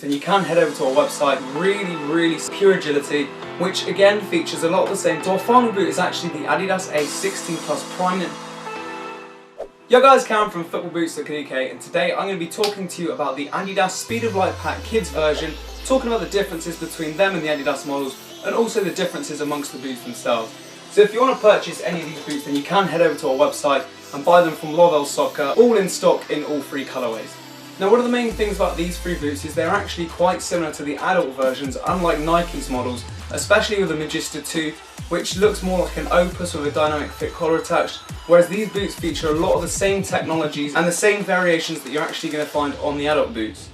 Then you can head over to our website. Really pure agility, which again features a lot of the same. So our final boot is actually the Adidas A16 Plus Prime Knit. Yo guys, Cam from footballboots.co.uk, and today I'm going to be talking to you about the Adidas Speed of Light Pack Kids version, talking about the differences between them and the Adidas models, and also the differences amongst the boots themselves. So if you want to purchase any of these boots, then you can head over to our website and buy them from Lovell Soccer, all in stock in all three colourways. Now, one of the main things about these three boots is they're actually quite similar to the adult versions, unlike Nike's models, especially with the Magista 2, which looks more like an Opus with a dynamic fit collar attached, whereas these boots feature a lot of the same technologies and the same variations that you're actually going to find on the adult boots.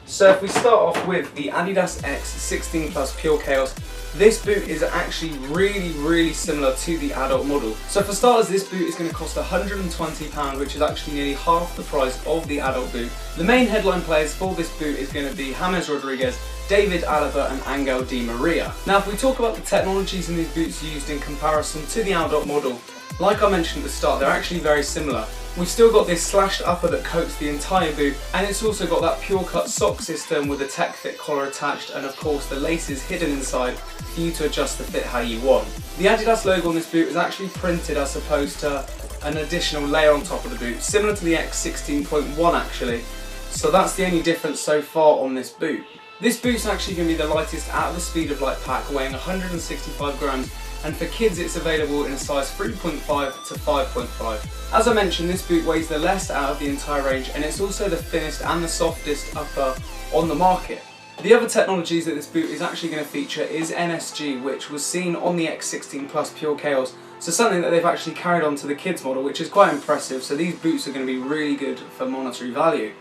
So if we start off with the Adidas X 16 Plus Pure Chaos, this boot is actually really similar to the adult model. So for starters, this boot is going to cost £120, which is actually nearly half the price of the adult boot. The main headline players for this boot is going to be James Rodriguez, David Alaba and Angel Di Maria. Now if we talk about the technologies in these boots used in comparison to the adult model, like I mentioned at the start, they're actually very similar. We've still got this slashed upper that coats the entire boot, and it's also got that pure cut sock system with a tech fit collar attached, and of course the laces hidden inside for you to adjust the fit how you want. The Adidas logo on this boot is actually printed as opposed to an additional layer on top of the boot, similar to the X16.1 actually, so that's the only difference so far on this boot. This boot's actually going to be the lightest out of the Speed of Light pack, weighing 165 grams, and for kids it's available in a size 3.5 to 5.5. As I mentioned, this boot weighs the least out of the entire range, and it's also the thinnest and the softest upper on the market. The other technologies that this boot is actually going to feature is NSG, which was seen on the X16 Plus Pure Chaos, so something that they've actually carried on to the kids model, which is quite impressive, so these boots are going to be really good for monetary value.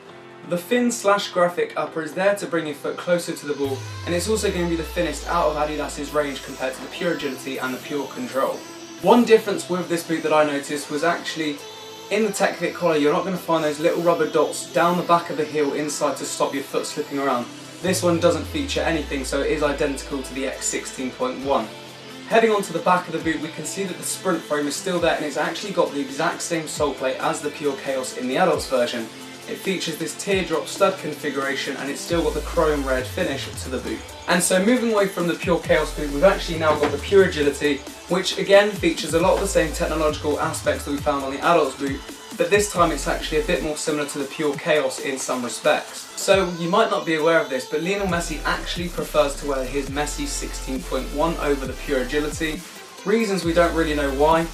The thin slash graphic upper is there to bring your foot closer to the ball, and it's also going to be the thinnest out of Adidas's range compared to the Pure Agility and the Pure Control. One difference with this boot that I noticed was actually in the tech fit collar, you're not going to find those little rubber dots down the back of the heel inside to stop your foot slipping around. This one doesn't feature anything, so it is identical to the X16.1. Heading onto the back of the boot, we can see that the sprint frame is still there, and it's actually got the exact same sole plate as the Pure Chaos in the adults version. It features this teardrop stud configuration, and it's still got the chrome red finish to the boot. And so moving away from the Pure Chaos boot, we've actually now got the Pure Agility, which again features a lot of the same technological aspects that we found on the adults boot, but this time it's actually a bit more similar to the Pure Chaos in some respects. So you might not be aware of this, but Lionel Messi actually prefers to wear his Messi 16.1 over the Pure Agility. Reasons we don't really know why.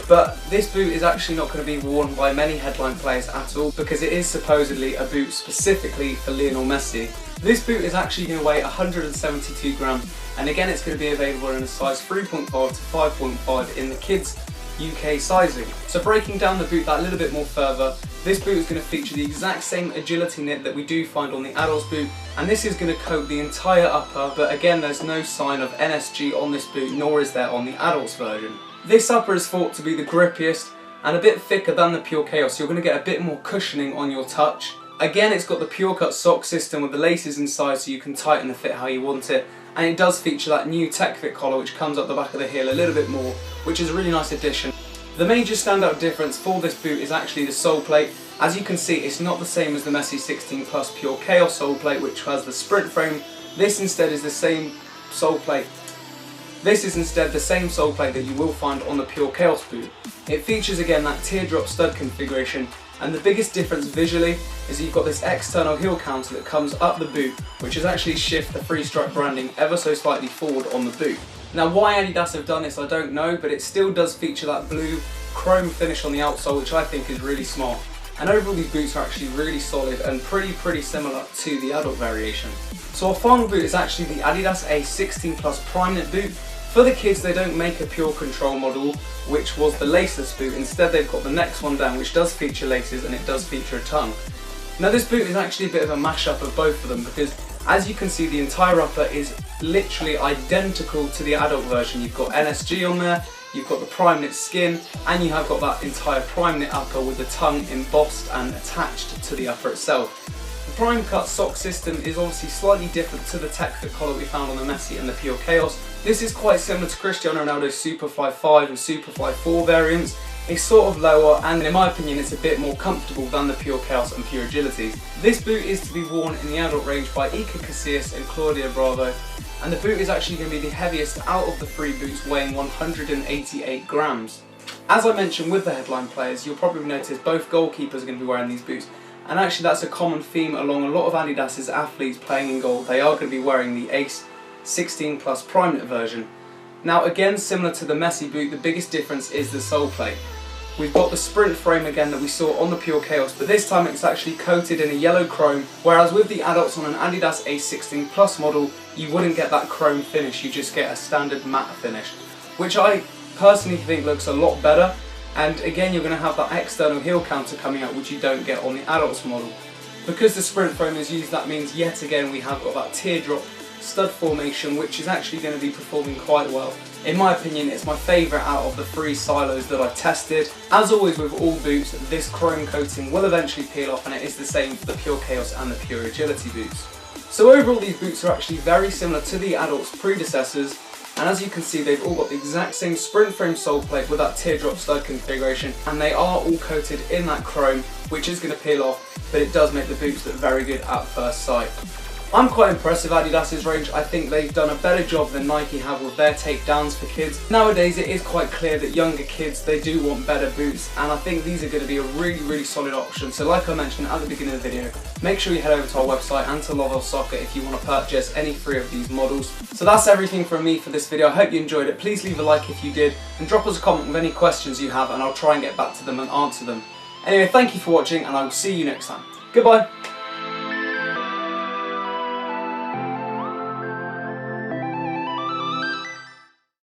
But this boot is actually not going to be worn by many headline players at all, because it is supposedly a boot specifically for Lionel Messi. This boot is actually going to weigh 172 grams, and again it's going to be available in a size 3.5 to 5.5 in the kids UK sizing. So breaking down the boot that little bit more further, this boot is going to feature the exact same agility knit that we do find on the adults boot, and this is going to coat the entire upper, but again there's no sign of NSG on this boot, nor is there on the adults version. This upper is thought to be the grippiest and a bit thicker than the Pure Chaos, so you're going to get a bit more cushioning on your touch. Again, it's got the pure cut sock system with the laces inside so you can tighten the fit how you want it, and it does feature that new tech fit collar which comes up the back of the heel a little bit more, which is a really nice addition. The major standout difference for this boot is actually the sole plate. As you can see, it's not the same as the Messi 16 Plus Pure Chaos sole plate, which has the sprint frame. This instead is the same sole plate. This is instead the same sole plate that you will find on the Pure Chaos boot. It features again that teardrop stud configuration, and the biggest difference visually is that you've got this external heel counter that comes up the boot, which has actually shifted the three stripe branding ever so slightly forward on the boot. Now why Adidas have done this I don't know, but it still does feature that blue chrome finish on the outsole, which I think is really smart. And overall these boots are actually really solid and pretty similar to the adult variation. So our final boot is actually the Adidas A16 Plus Prime Knit boot. For the kids, they don't make a Pure Control model, which was the laceless boot. Instead, they've got the next one down, which does feature laces and it does feature a tongue. Now this boot is actually a bit of a mashup of both of them, because as you can see, the entire upper is literally identical to the adult version. You've got NSG on there, you've got the Prime Knit skin, and you have got that entire Prime Knit upper with the tongue embossed and attached to the upper itself. The Prime Cut sock system is obviously slightly different to the tech fit collar we found on the Messi and the Pure Chaos. This is quite similar to Cristiano Ronaldo's Superfly 5 and Superfly 4 variants, is sort of lower, and in my opinion it's a bit more comfortable than the Pure Chaos and Pure Agilities. This boot is to be worn in the adult range by Iker Casillas and Claudia Bravo, and the boot is actually going to be the heaviest out of the three boots, weighing 188 grams. As I mentioned with the headline players, you'll probably notice both goalkeepers are going to be wearing these boots, and actually that's a common theme along a lot of Adidas's athletes playing in goal. They are going to be wearing the Ace 16 Plus Prime Knit version. Now again, similar to the Messi boot, the biggest difference is the sole plate. We've got the sprint frame again that we saw on the Pure Chaos, but this time it's actually coated in a yellow chrome, whereas with the adults on an Adidas A16 Plus model, you wouldn't get that chrome finish, you just get a standard matte finish, which I personally think looks a lot better. And again, you're going to have that external heel counter coming out, which you don't get on the adults model. Because the sprint frame is used, that means yet again we have got that teardrop stud formation, which is actually going to be performing quite well. In my opinion, it's my favourite out of the three silos that I tested. As always with all boots, this chrome coating will eventually peel off, and it is the same for the Pure Chaos and the Pure Agility boots. So overall, these boots are actually very similar to the adults' predecessors, and as you can see, they've all got the exact same sprint frame sole plate with that teardrop stud configuration, and they are all coated in that chrome, which is going to peel off, but it does make the boots look very good at first sight. I'm quite impressed with Adidas's range. I think they've done a better job than Nike have with their takedowns for kids. Nowadays it is quite clear that younger kids, they do want better boots, and I think these are going to be a really solid option. So like I mentioned at the beginning of the video, make sure you head over to our website and to Lovell Soccer if you want to purchase any three of these models. So that's everything from me for this video. I hope you enjoyed it. Please leave a like if you did, and drop us a comment with any questions you have, and I'll try and get back to them and answer them. Anyway, thank you for watching, and I will see you next time. Goodbye.